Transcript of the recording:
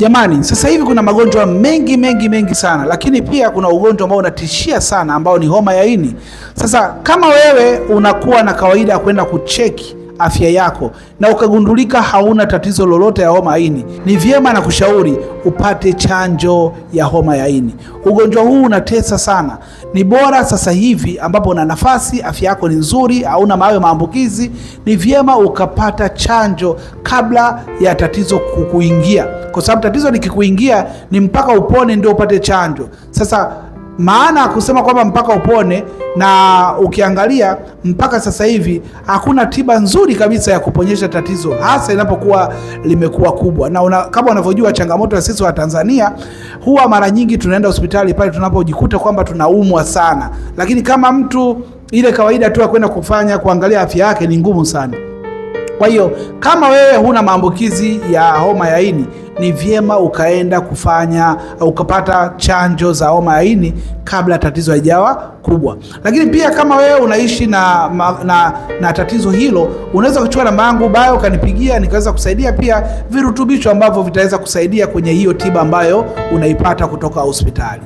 Jamani, sasa hivi kuna magonjwa mengi sana, lakini pia kuna ugonjwa ambao unatishia sana ambao ni homa ya ini. Sasa kama wewe unakuwa na kawaida ya kwenda kucheki afya yako na ukagundulika hauna tatizo lolote ya homa ya ini, ni vyema na kushauri upate chanjo ya homa ya ini. Ugonjwa huu unatesa sana. Ni bora sasa hivi ambapo una nafasi, afya yako ni nzuri, hauna maambukizi, ni vyema ukapata chanjo kabla ya tatizo kukuingia, kwa sababu tatizo likikuingia ni mpaka upone ndio upate chanjo. Sasa maana kusema kwamba mpaka upone, na ukiangalia mpaka sasa hivi hakuna tiba nzuri kabisa ya kuponyesha tatizo, hasa inapokuwa limekuwa kubwa. Na kama unavyojua changamoto ya sisi wa Tanzania, huwa mara nyingi tunaenda hospitali pale tunapojikuta kwamba tunaumwa sana, lakini kama mtu ile kawaida tu ya kwenda kuangalia afya yake ni ngumu sana. Kwa hiyo kama wewe huna maambukizi ya homa ya ini, ni vyema ukaenda ukapata chanjo za homa ya ini kabla tatizo haijawa kubwa. Lakini pia kama wewe unaishi na tatizo hilo, unaweza kuchukua namba yangu bayo ukanipigia, nikaweza kusaidia pia virutubisho ambavyo vitaweza kusaidia kwenye hiyo tiba ambayo unaipata kutoka hospitali.